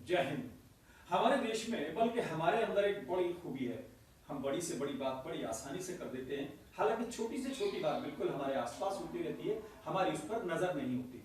जय हिंद। हमारे देश में बल्कि हमारे अंदर एक बड़ी खूबी है, हम बड़ी से बड़ी बात बड़ी आसानी से कर देते हैं। हालांकि छोटी से छोटी बात बिल्कुल हमारे आसपास होती रहती है, हमारी उस पर नजर नहीं होती।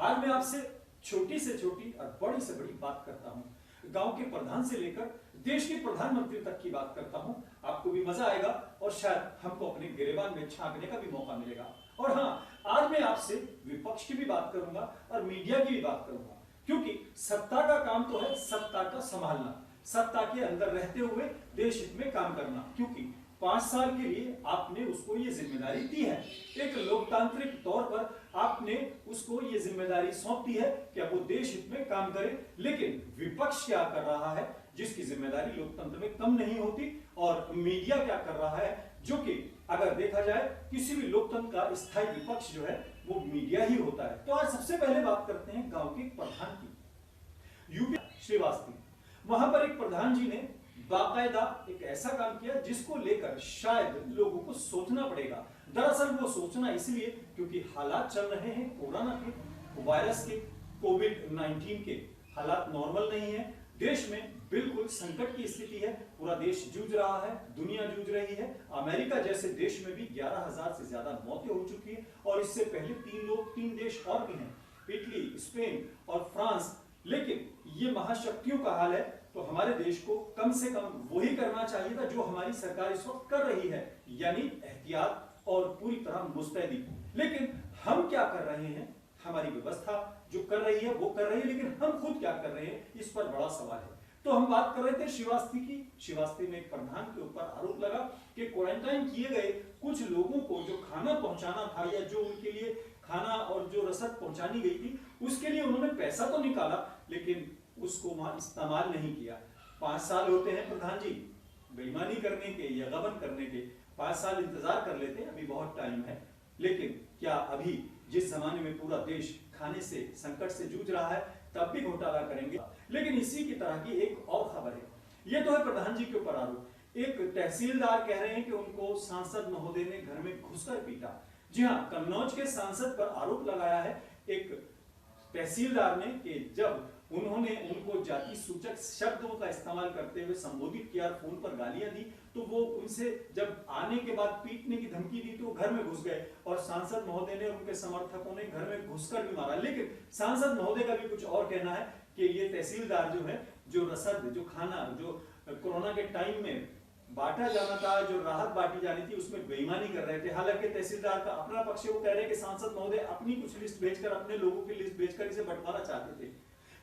आज मैं आपसे छोटी से छोटी और बड़ी से बड़ी बात करता हूँ। गांव के प्रधान से लेकर देश के प्रधानमंत्री तक की बात करता हूँ। आपको भी मजा आएगा और शायद हमको अपने गिरेबान में झांकने का भी मौका मिलेगा। और हाँ, आज मैं आपसे विपक्ष की भी बात करूंगा और मीडिया की भी बात करूंगा, क्योंकि सत्ता का काम तो है सत्ता का संभालना, सत्ता के अंदर रहते हुए देश हित में काम करना। क्योंकि 5 साल के लिए आपने उसको ये जिम्मेदारी दी है, एक लोकतांत्रिक तौर पर आपने उसको ये जिम्मेदारी सौंप दी है कि अब वो देश हित में काम करे। लेकिन विपक्ष क्या कर रहा है जिसकी जिम्मेदारी लोकतंत्र में कम नहीं होती, और मीडिया क्या कर रहा है जो कि अगर देखा जाए किसी भी लोकतंत्र का स्थायी विपक्ष जो है वो मीडिया ही होता है। तो आज सबसे पहले बात करते हैं गांव के प्रधान की, यूपी श्रीवास्तव। वहां पर एक प्रधान जी ने बाकायदा एक ऐसा काम किया जिसको लेकर शायद लोगों को सोचना पड़ेगा। दरअसल वो सोचना इसलिए क्योंकि हालात चल रहे हैं कोरोना के, वायरस के, कोविड-19 के। हालात नॉर्मल नहीं है, देश में बिल्कुल संकट की स्थिति है, पूरा देश जूझ रहा है, दुनिया जूझ रही है। अमेरिका जैसे देश में भी 11,000 से ज्यादा मौतें हो चुकी है, और इससे पहले 3 देश और भी हैं, इटली, स्पेन और फ्रांस। लेकिन ये महाशक्तियों का हाल है, तो हमारे देश को कम से कम वही करना चाहिए था जो हमारी सरकार इस वक्त कर रही है, यानी एहतियात और पूरी तरह मुस्तैदी। लेकिन हम क्या कर रहे हैं, हमारी व्यवस्था जो कर रही है वो कर रही है, लेकिन हम खुद क्या कर रहे हैं, इस पर बड़ा सवाल है। तो हम बात कर रहे थे श्रीवास्तव की। श्रीवास्तव में एक प्रधान के ऊपर आरोप लगा कि क्वारंटाइन किए गए कुछ लोगों को जो खाना पहुंचाना था, या जो उनके लिए खाना और जो रसद पहुंचानी गई थी, उसके लिए उन्होंने पैसा तो निकाला लेकिन उसको वहां इस्तेमाल नहीं किया। 5 साल होते हैं प्रधान जी बेईमानी करने के या गबन करने के, 5 साल इंतजार कर लेते हैं, अभी बहुत टाइम है। लेकिन क्या अभी जिस जमाने में पूरा देश खाने से संकट से जूझ रहा है तब भी घोटाला करेंगे? लेकिन इसी की तरह की एक और खबर है, यह तो है प्रधान जी के ऊपर आरोप। एक तहसीलदार कह रहे हैं कि उनको सांसद महोदय ने घर में घुसकर पीटा। जी हाँ, कन्नौज के सांसद पर आरोप लगाया है एक तहसीलदार ने कि जब उन्होंने उनको जाति सूचक शब्दों का इस्तेमाल करते हुए संबोधित किया, फोन पर गालियां दी, तो वो उनसे जब आने के बाद पीटने की धमकी दी तो घर में घुस गए, और सांसद महोदय ने उनके समर्थकों ने घर में घुसकर भी मारा। लेकिन सांसद महोदय का भी कुछ और कहना है कि ये तहसीलदार जो है, जो रसद, जो खाना, जो कोरोना के टाइम में बांटा जाना था, जो राहत बांटी जानी थी, उसमें बेईमानी कर रहे थे। हालांकि तहसीलदार का अपना पक्ष है, वो कह रहे हैं कि सांसद महोदय अपनी कुछ लिस्ट भेजकर, अपने लोगों की लिस्ट भेजकर इसे बंटवारा चाहते थे।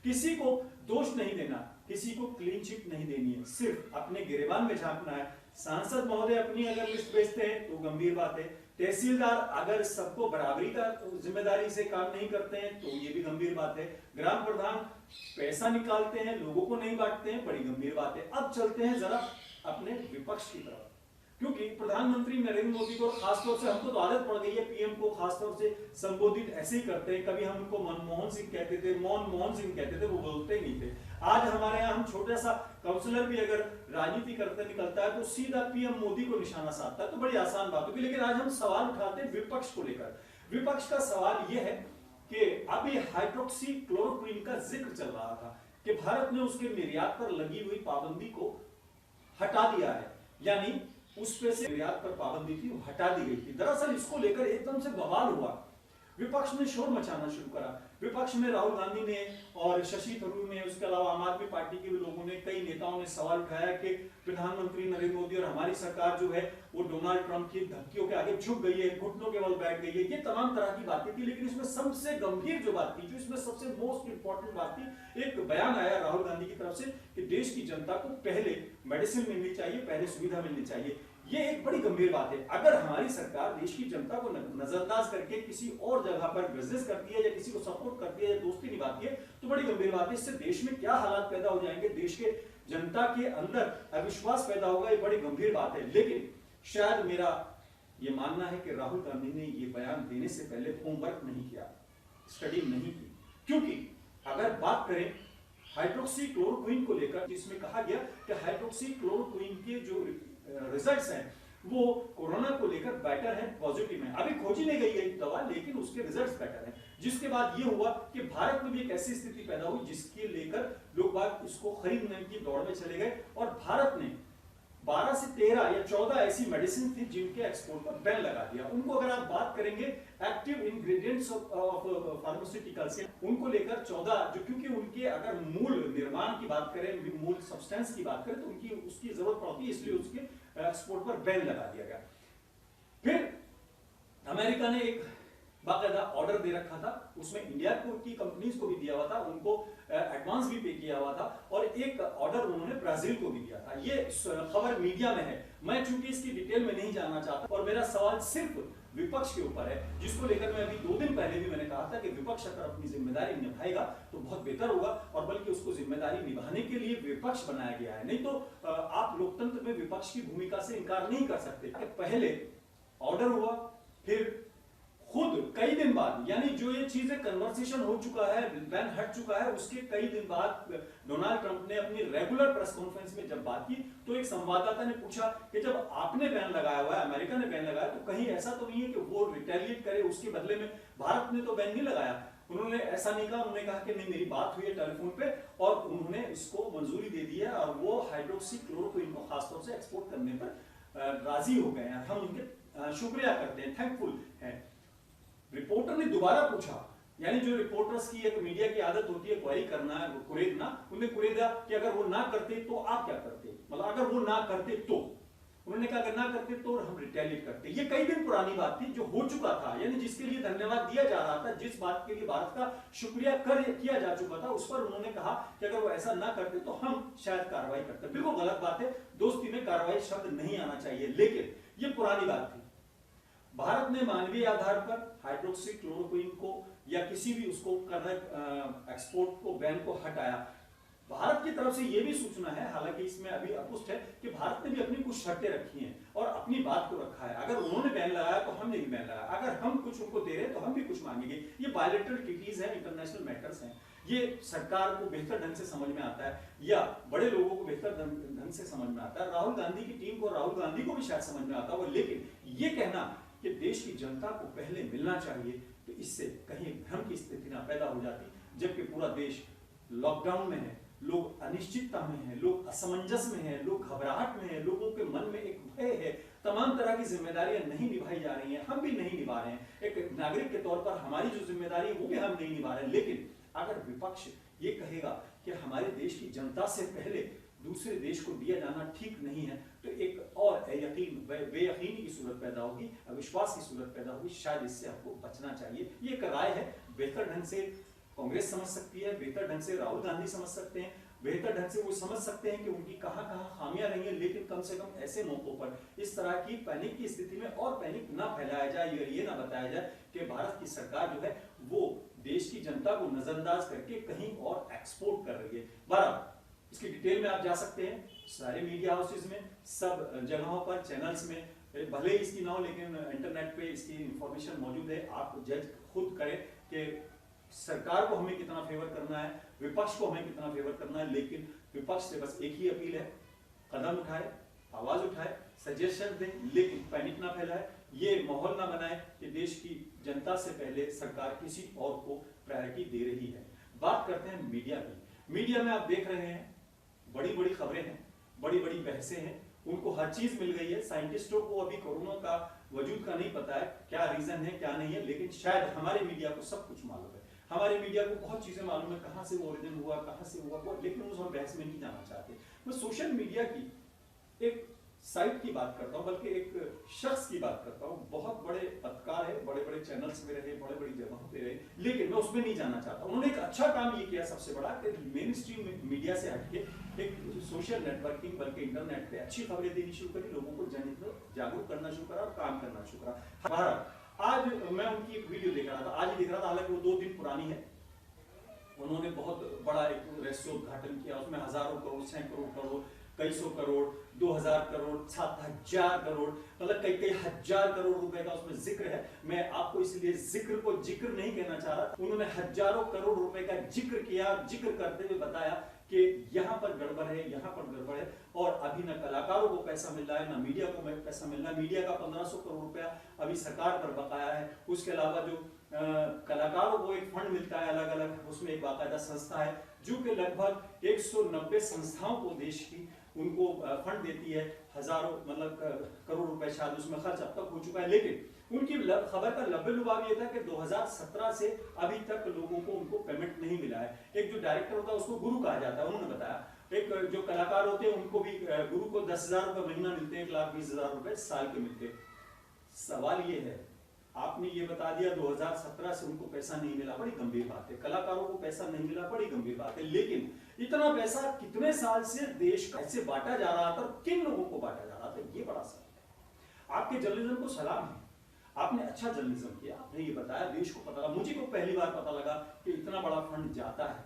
किसी को दोष नहीं देना, किसी को क्लीन चिट नहीं देनी है, सिर्फ अपने गिरेबान में झांकना है। सांसद महोदय अपनी अगर लिस्ट भेजते हैं तो गंभीर बात है, तहसीलदार अगर सबको बराबरी का जिम्मेदारी से काम नहीं करते हैं तो ये भी गंभीर बात है, ग्राम प्रधान पैसा निकालते हैं लोगों को नहीं बांटते हैं, बड़ी गंभीर बात है। अब चलते हैं जरा अपने विपक्ष की तरफ, क्योंकि प्रधानमंत्री नरेंद्र मोदी को खासतौर से, हमको तो आदत पड़ गई है पीएम को खासतौर से संबोधित ऐसे ही करते हैं। कभी हम उनको मनमोहन सिंह कहते थे, मोहन सिंह कहते थे, वो बोलते ही नहीं थे। आज हमारे यहाँ हम छोटा सा काउंसलर भी अगर राजनीति करते निकलता है तो सीधा पीएम मोदी को निशाना साधता है, तो बड़ी आसान बात होगी। लेकिन आज हम सवाल उठाते हैं विपक्ष को लेकर। विपक्ष का सवाल यह है कि अभी हाइड्रोक्सी क्लोरोक्विन का जिक्र चल रहा था कि भारत ने उसके निर्यात पर लगी हुई पाबंदी को हटा दिया है, यानी उस पे से निर्यात पर पाबंदी थी वो हटा दी गई थी। दरअसल इसको लेकर एकदम से बवाल हुआ, विपक्ष ने शोर मचाना शुरू करा। विपक्ष में राहुल गांधी ने और शशि थरूर ने, उसके अलावा आम आदमी पार्टी के भी लोगों ने, कई नेताओं ने सवाल उठाया कि प्रधानमंत्री नरेंद्र मोदी और हमारी सरकार जो है वो डोनाल्ड ट्रंप की धमकियों के आगे झुक गई है, घुटनों के बल बैठ गई है। ये तमाम तरह की बातें थी, लेकिन इसमें सबसे गंभीर जो बात थी, जो इसमें सबसे मोस्ट इंपॉर्टेंट बात थी, एक बयान आया राहुल गांधी की तरफ से कि देश की जनता को पहले मेडिसिन मिलनी चाहिए, पहले सुविधा मिलनी चाहिए। ये एक बड़ी गंभीर बात है। अगर हमारी सरकार देश की जनता को नजरअंदाज करके किसी और जगह पर बिजनेस करती है, या किसी को सपोर्ट करती है, या दोस्ती निभाती है, तो बड़ी गंभीर बात है। इससे देश में क्या हालात पैदा हो जाएंगे, देश के जनता के अंदर अविश्वास पैदा होगा, ये बड़ी गंभीर बात है। लेकिन शायद मेरा ये मानना है कि राहुल गांधी ने ये बयान देने से पहले होमवर्क नहीं किया, स्टडी नहीं की। क्योंकि अगर बात करें हाइड्रोक्सी क्लोरोक्विन को लेकर, जिसमें कहा गया कि हाइड्रोक्सी क्लोरोक्विन के जो रिजल्ट्स हैं वो कोरोना को लेकर बेटर है, पॉजिटिव है। अभी खोजी नहीं गई है दवा, लेकिन उसके रिजल्ट्स बेटर हैं, जिसके बाद ये हुआ कि भारत में भी एक ऐसी स्थिति पैदा हुई जिसके लेकर लोग बाग इसको खरीदने की दौड़ में चले गए और भारत ने 12 से 13 या 14 ऐसी मेडिसिन थी जिनके एक्सपोर्ट पर बैन लगा दिया। उनको अगर आप बात करेंगे एक्टिव इंग्रेडिएंट्स ऑफ फार्मास्यूटिकल्स उनको लेकर 14 जो, क्योंकि उनके अगर मूल निर्माण की बात करें, मूल सब्सटेंस की बात करें तो उनकी उसकी जरूरत पड़ती है, इसलिए उसके एक्सपोर्ट पर बैन लगा दिया गया। फिर अमेरिका ने एक बाकायदा ऑर्डर दे रखा था, उसमें इंडिया की कंपनीज को भी दिया हुआ था, उनको एडवांस भी पे किया हुआ था और एक ऑर्डर उन्होंने ब्राजील को भी दिया था। ये खबर मीडिया में है, मैं चूंकि इसकी डिटेल में नहीं जानना चाहता और मेरा सवाल सिर्फ विपक्ष के ऊपर है, जिसको लेकर मैं अभी 2 दिन पहले भी मैंने कहा था कि विपक्ष अगर अपनी जिम्मेदारी निभाएगा तो बहुत बेहतर होगा और बल्कि उसको जिम्मेदारी निभाने के लिए विपक्ष बनाया गया है। नहीं तो आप लोकतंत्र में विपक्ष की भूमिका से इनकार नहीं कर सकते। पहले ऑर्डर हुआ, फिर खुद कई दिन बाद, यानी जो ये चीजें कन्वर्सेशन हो चुका है, बैन हट चुका है, उसके कई दिन बाद डोनाल्ड ट्रंप ने अपनी रेगुलर प्रेस कॉन्फ्रेंस में जब बात की तो एक संवाददाता ने पूछा कि जब आपने बैन लगाया हुआ है, अमेरिका ने बैन लगाया, तो कहीं ऐसा तो नहीं है कि वो रिटेलिएट करे उसके बदले में? भारत ने तो बैन नहीं लगाया। उन्होंने ऐसा नहीं कहा, उन्होंने कहा कि नहीं, मेरी बात हुई है टेलीफोन पे और उन्होंने इसको मंजूरी दे दी है और वो हाइड्रोक्सी क्लोरोक्विन को खासतौर से एक्सपोर्ट करने पर राजी हो गए हैं। हम उनके शुक्रिया करते हैं, थैंकफुल हैं। रिपोर्टर ने दोबारा पूछा, यानी जो रिपोर्टर्स की एक मीडिया की आदत होती है क्वेरी करना, कुरेदना, उन्हें कुरेदा कि अगर वो ना करते तो आप क्या करते, मतलब अगर वो ना करते तो। उन्होंने कहा अगर ना करते तो हम रिटेलिएट करते। ये कई दिन पुरानी बात थी जो हो चुका था, यानी जिसके लिए धन्यवाद दिया जा रहा था, जिस बात के लिए भारत का शुक्रिया किया जा चुका था, उस पर उन्होंने कहा कि अगर वो ऐसा ना करते तो हम शायद कार्रवाई करते। बिल्कुल गलत बात है, दोस्ती में कार्रवाई शब्द नहीं आना चाहिए, लेकिन ये पुरानी बात थी। भारत ने मानवीय आधार पर हाइड्रोक्सी क्लोरोक्विन को या किसी भी उसको एक्सपोर्ट को, बैन को हटाया। भारत की तरफ से यह भी सूचना है, हालांकि इसमें अभी अपुष्ट है, कि भारत ने भी अपनी कुछ शर्तें रखी हैं और अपनी बात को रखा है। अगर उन्होंने बैन लगाया तो हमने भी बैन लगाया, अगर हम कुछ उनको दे रहे हैं तो हम भी कुछ मांगेंगे। ये बायलैटरल ट्रीटीज है, इंटरनेशनल मैटर्स हैं, ये सरकार को बेहतर ढंग से समझ में आता है या बड़े लोगों को बेहतर ढंग से समझ में आता है। राहुल गांधी की टीम को, राहुल गांधी को भी शायद समझ में आता होगा, लेकिन ये कहना कि देश की जनता को पहले मिलना चाहिए, तो इससे कहीं भ्रम की स्थिति ना पैदा हो जाती, जबकि पूरा देश लॉकडाउन में है, लोग अनिश्चितता में है, लोग असमंजस में है, लोग घबराहट में है, लोगों के मन में एक भय है, तमाम तरह की जिम्मेदारियां नहीं निभाई जा रही हैं, हम भी नहीं निभा रहे हैं। एक नागरिक के तौर पर हमारी जो जिम्मेदारी है वो भी हम नहीं निभा रहे हैं। लेकिन अगर विपक्ष ये कहेगा कि हमारे देश की जनता से पहले दूसरे देश को दिया जाना ठीक नहीं है, तो एक और बेयकीनी की सूरत पैदा होगी, अविश्वास की सूरत पैदा होगी। शायद इससे आपको बचना चाहिए। ये एक राय है, बेहतर ढंग से कांग्रेस समझ सकती है, बेहतर ढंग से राहुल गांधी समझ सकते हैं, बेहतर ढंग से वो समझ सकते हैं कि उनकी कहां खामियां रही हैं, लेकिन कम से कम ऐसे मौकों पर इस तरह की पैनिक की स्थिति में और पैनिक ना फैलाया जाए, ये ना बताया जाए कि भारत की सरकार जो है वो देश की जनता को नजरअंदाज करके कहीं और एक्सपोर्ट कर रही है। बराबर इसकी डिटेल में आप जा सकते हैं, सारे मीडिया हाउसेज में, सब जगहों पर, चैनल्स में, भले ही इसकी ना हो लेकिन इंटरनेट पे इसकी इंफॉर्मेशन मौजूद है। आप जज खुद करें कि सरकार को हमें कितना फेवर करना है, विपक्ष को हमें कितना फेवर करना है। लेकिन विपक्ष से बस एक ही अपील है, कदम उठाए, आवाज उठाए, सजेशन दें, लेकिन पैनिक ना फैलाए, ये माहौल ना बनाए कि देश की जनता से पहले सरकार किसी और को प्रायोरिटी दे रही है। बात करते हैं मीडिया की। मीडिया में आप देख रहे हैं बड़ी बड़ी खबरें हैं, बड़ी बड़ी बहसें हैं, उनको हर चीज मिल गई है। साइंटिस्टों को अभी कोरोना का वजूद का नहीं पता है, क्या रीजन है क्या नहीं है, लेकिन शायद हमारे मीडिया को सब कुछ मालूम है। हमारे मीडिया को बहुत चीजें मालूम है, कहां से वो ओरिजिन हुआ, कहां से हुआ, लेकिन उस हम बहस में नहीं जाना चाहते। मैं सोशल मीडिया की एक साइट की बात करता हूं, बल्कि एक शख्स की बात करता हूं। बहुत बड़े पत्रकार है, बड़े बड़े चैनल्स में रहे, बड़े बड़ी जगहों पे रहे, लेकिन मैं उसमें नहीं जाना चाहता। उन्होंने एक अच्छा काम ये किया सबसे बड़ा, कि मेन स्ट्रीम मीडिया से हटके एक सोशल नेटवर्किंग, बल्कि इंटरनेट पे अच्छी खबरें देनी शुरू करी, लोगों को जागरूक करना शुरू करा और काम करना शुरू करा। आज मैं उनकी एक वीडियो देख रहा था, आज ही देख रहा था, हालांकि वो 2 दिन पुरानी है। उन्होंने बहुत बड़ा एक रहस्योद्घाटन किया, उसमें हजारों करोड़, सैकड़ों करोड़, कई सौ करोड़, 2000 करोड़, 7000 करोड़, मतलब कई कई हजार करोड़ रुपए का उसमें जिक्र है। मैं आपको इसलिए जिक्र को जिक्र नहीं कहना चाह रहा। उन्होंने हजारों करोड़ रुपए का जिक्र किया, जिक्र करते हुए बताया कि यहाँ पर गड़बड़ है, यहाँ पर गड़बड़ है, और अभी ना कलाकारों को पैसा मिल रहा है, ना मीडिया को पैसा मिल रहा है। मीडिया का 1500 करोड़ रुपया अभी सरकार पर बकाया है। उसके अलावा जो कलाकारों को एक फंड मिलता है अलग अलग, उसमें एक बाकायदा संस्था है जो कि लगभग 190 संस्थाओं को देश की उनको फंड देती है, हजारों मतलब करोड़ रुपए शायद उसमें खर्च अब तक हो चुका है। लेकिन उनकी खबर का लबे-लुबाव ये था कि 2017 से अभी तक लोगों को उनको पेमेंट नहीं मिला है। एक जो डायरेक्टर होता है उसको गुरु कहा जाता है, उन्होंने बताया। एक जो कलाकार होते हैं उनको भी गुरु को 10,000 रुपए महीना मिलते हैं, 1,20,000 रुपए साल के मिलते हैं। सवाल ये है, आपने ये बता दिया 2017 से उनको पैसा नहीं मिला, बड़ी गंभीर बात है। कलाकारों को पैसा नहीं मिला, बड़ी गंभीर बात है। लेकिन इतना पैसा कितने साल से देश का ऐसे बांटा जा रहा था और किन लोगों को बांटा जा रहा था, ये बड़ा सवाल है। आपके जर्नलिज्म को सलाम है, आपने अच्छा जर्नलिज्म किया, आपने ये बताया, देश को पता लगा। मुझे को पहली बार पता लगा कि इतना बड़ा फंड जाता है,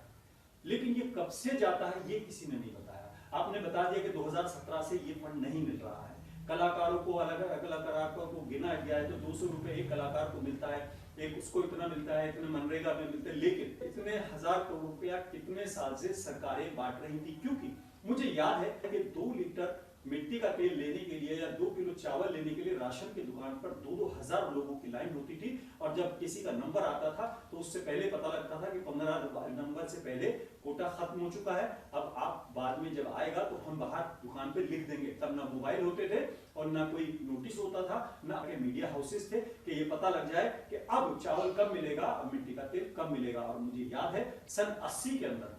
लेकिन ये कब से जाता है ये किसी ने नहीं बताया। आपने बता दिया कि 2017 से ये फंड नहीं मिल रहा है। कलाकारों को अलग अलग कलाकारों को गिना गया है तो 200 रुपए एक कलाकार को मिलता है, एक उसको इतना मिलता है, इतने मनरेगा में मिलते हैं। लेकिन इतने 1,000 करोड़ रुपया कितने साल से सरकारें बांट रही थी? क्योंकि मुझे याद है कि 2 लीटर मिट्टी का तेल लेने के लिए या 2 किलो चावल लेने के लिए राशन की दुकान पर 2-2 हजार लोगों की लाइन होती थी। और जब किसी का नंबर आता था तो उससे पहले पता लगता था कि 15 नंबर से पहले कोटा खत्म हो चुका है, अब आप बाद में जब आएगा तो हम बाहर दुकान पे लिख देंगे। तब ना मोबाइल होते थे और ना कोई नोटिस होता था, ना मीडिया हाउसेस थे कि ये पता लग जाए कि अब चावल कब मिलेगा, अब मिट्टी का तेल कब मिलेगा। और मुझे याद है सन 80 के अंदर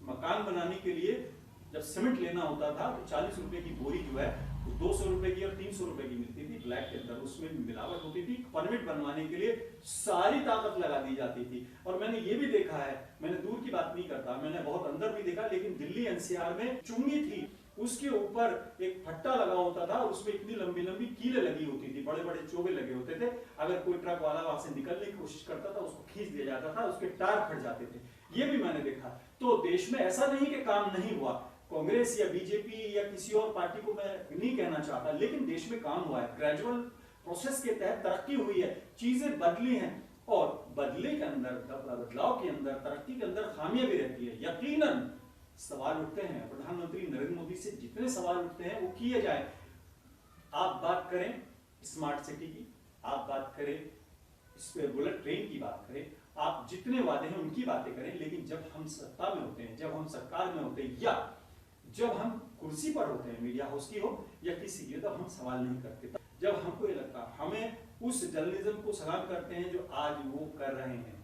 मकान बनाने के लिए जब सीमेंट लेना होता था तो 40 रुपए की बोरी जो है 200 रुपए की और 300 रुपए की मिलती थी ब्लैक के अंदर, उसमें मिलावट होती थी। परमिट बनवाने के लिए सारी ताकत लगा दी जाती थी। और मैंने ये भी देखा है, मैंने दूर की बात नहीं करता, मैंने बहुत अंदर भी देखा, लेकिन दिल्ली एनसीआर में चुंगी थी, उसके ऊपर एक फट्टा लगा होता था, उसमें इतनी लंबी लंबी कीलें लगी होती थी, बड़े बड़े चोगे लगे होते थे। अगर कोई ट्रक वाला वहां से निकलने की कोशिश करता था उसको खींच दिया जाता था, उसके टायर फट जाते थे। ये भी मैंने देखा। तो देश में ऐसा नहीं कि काम नहीं हुआ, कांग्रेस या बीजेपी या किसी और पार्टी को मैं नहीं कहना चाहता, लेकिन देश में काम हुआ है, ग्रेजुअल प्रोसेस के तहत तरक्की हुई है, चीजें बदली हैं। और बदले के अंदर, बदलाव के अंदर, तरक्की के अंदर खामियां भी रहती है। यकीनन सवाल उठते हैं, प्रधानमंत्री नरेंद्र मोदी से जितने सवाल उठते हैं वो किए जाए। आप बात करें स्मार्ट सिटी की, आप बात करें इस पे बुलेट ट्रेन की बात करें, आप जितने वादे हैं उनकी बातें करें, लेकिन जब हम सत्ता में होते हैं, जब हम सरकार में होते हैं, या जब हम कुर्सी पर होते हैं, मीडिया हाउस की हो या किसी की, तो हम सवाल नहीं करते। जब हमको ये लगता है, हमें उस जर्नलिज्म को सलाम करते हैं जो आज वो कर रहे हैं।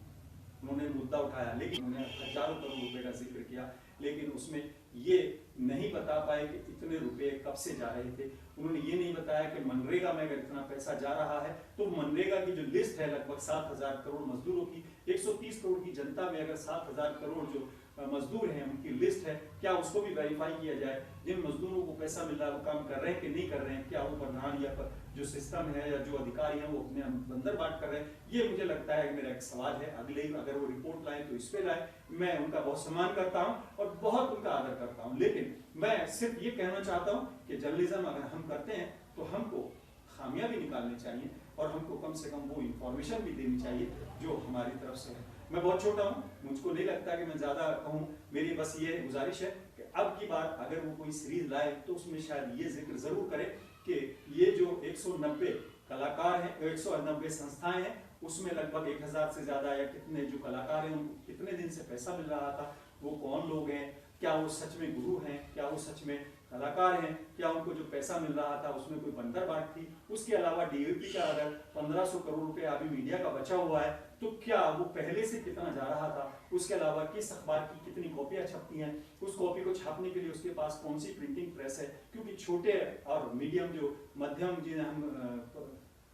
उन्होंने मुद्दा उठाया, लेकिन उन्होंने हजारों करोड़ रुपए का जिक्र किया, लेकिन उसमें ये नहीं बता पाए कि इतने रुपए कब से जा रहे थे। उन्होंने ये नहीं बताया कि मनरेगा में अगर इतना पैसा जा रहा है तो मनरेगा की जो लिस्ट है लगभग 7,000 करोड़ मजदूरों की, 130 करोड़ की जनता में अगर 7,000 करोड़ जो मजदूर हैं उनकी लिस्ट है, क्या उसको भी वेरीफाई किया जाए। जिन मजदूरों को पैसा मिल रहा है वो काम कर रहे हैं कि नहीं कर रहे हैं, क्या वो प्रधान या जो सिस्टम है या जो अधिकारी हैं वो अपने अंदर बात कर रहे हैं। ये मुझे लगता है मेरा एक सवाल है। अगले अगर वो रिपोर्ट लाए तो इस पे लाए, मैं उनका बहुत सम्मान करता हूँ और बहुत उनका आदर करता हूँ। लेकिन मैं सिर्फ ये कहना चाहता हूँ कि जर्नलिज्म अगर हम करते हैं तो हमको खामियां भी निकालनी चाहिए और हमको कम से कम वो इंफॉर्मेशन भी देनी चाहिए जो हमारी तरफ से है। मैं बहुत छोटा हूँ, मुझको नहीं लगता कि मैं ज्यादा कहूँ। मेरी बस ये गुजारिश है कि अब की बार अगर वो कोई सीरीज लाए तो उसमें शायद ये जिक्र जरूर करे कि ये जो 190 कलाकार हैं, 190 संस्थाएं हैं, उसमें लगभग 1,000 से ज्यादा या कितने जो कलाकार हैं उनको कितने दिन से पैसा मिल रहा था, वो कौन लोग हैं, क्या वो सच में गुरु हैं, क्या वो सच में कलाकार हैं, क्या उनको जो पैसा मिल रहा था उसमें कोई बंदर बाट थी। उसके अलावा डीओपी का अगर 1,500 करोड़ रुपए अभी मीडिया का बचा हुआ है तो क्या वो पहले से कितना जा रहा था। उसके अलावा किस अखबार की कितनी कॉपियां छपती हैं, उस कॉपी को छापने के लिए उसके पास कौन सी प्रिंटिंग प्रेस है, क्योंकि छोटे और मीडियम जो मध्यम जिन्हें हम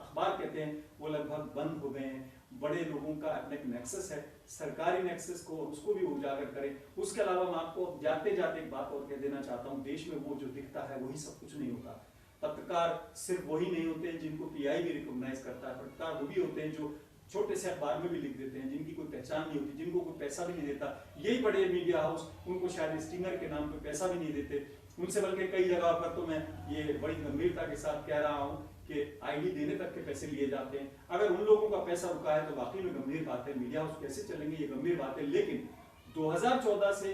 अखबार कहते हैं वो लगभग बंद हो गए हैं। बड़े लोगों का अपना एक नेक्सस है, सरकारी नेक्सस को उसको भी उजागर करें। उसके अलावा मैं आपको जाते जाते एक बात और कह देना चाहता हूँ, देश में वो जो दिखता है वही सब कुछ नहीं होता। पत्रकार सिर्फ वही नहीं होते जिनको पीआई भी रिकॉग्नाइज करता है, पत्रकार वो भी होते हैं जो छोटे से अखबार में भी लिख देते हैं, जिनकी कोई पहचान नहीं होती, जिनको कोई पैसा भी नहीं देता। यही बड़े मीडिया हाउस उनको शायद स्टिंगर के नाम पे पैसा भी नहीं देते। उनसे बल्कि कई जगह पर तो मैं ये बड़ी गंभीरता के साथ कह रहा हूँ कि आईडी देने तक के पैसे लिए जाते हैं। अगर उन लोगों का पैसा रुका है तो वाकई में गंभीर बात है, मीडिया हाउस कैसे चलेंगे ये गंभीर बात है। लेकिन 2014 से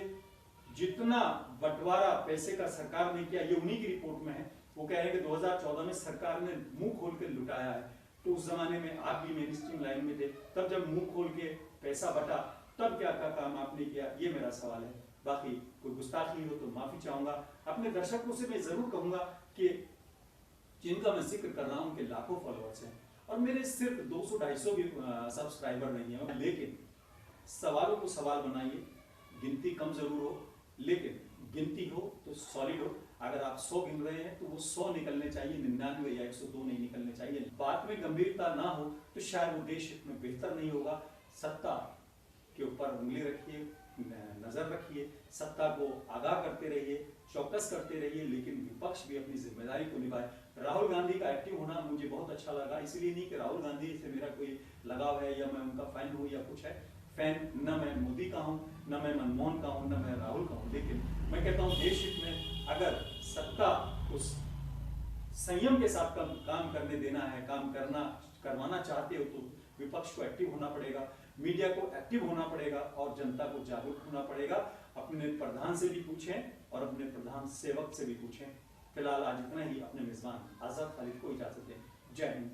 जितना बंटवारा पैसे का सरकार ने किया, ये उन्हीं की रिपोर्ट में है। वो कह रहे हैं कि 2014 में सरकार ने मुंह खोल कर लुटाया है। तो उस जमाने में आप भी मेन स्ट्रीम लाइन में थे, तब जब मुंह खोल के पैसा बटा तब क्या क्या काम आपने किया, ये मेरा सवाल है। बाकी कोई गुस्ताखी हो तो माफी चाहूंगा। अपने दर्शकों से मैं जरूर कहूंगा कि जिनका मैं जिक्र कर रहा हूँ कि लाखों फॉलोअर्स हैं और मेरे सिर्फ 200-250 भी सब्सक्राइबर नहीं है, लेकिन सवालों को सवाल बनाइए। गिनती कम जरूर हो लेकिन गिनती हो तो सॉलिड हो। अगर आप 100 गिन रहे हैं तो वो 100 निकलने चाहिए, 99 या 102 नहीं निकलने चाहिए। बात में गंभीरता ना हो तो शायद वो देश में बेहतर नहीं होगा। सत्ता के ऊपर उंगली रखिए, नजर रखिए, सत्ता को आगाह करते रहिए, चौकस करते रहिए, लेकिन विपक्ष भी अपनी जिम्मेदारी को निभाए। राहुल गांधी का एक्टिव होना मुझे बहुत अच्छा लगा, इसलिए नहीं कि राहुल गांधी से मेरा कोई लगाव है या मैं उनका फैन हूँ या कुछ है। फैन न मैं मोदी का हूँ, न मैं मनमोहन का हूँ, न मैं राहुल का हूँ, लेकिन मैं कहता हूँ देश हित में अगर सत्ता उस संयम के साथ काम करने देना है, काम करवाना चाहते हो तो विपक्ष को एक्टिव होना पड़ेगा, मीडिया को एक्टिव होना पड़ेगा और जनता को जागरूक होना पड़ेगा। अपने प्रधान से भी पूछें और अपने प्रधान सेवक से भी पूछें। फिलहाल आज इतना ही। अपने मेजबान आजाद खालिद को इजाजत दें। जय हिंद।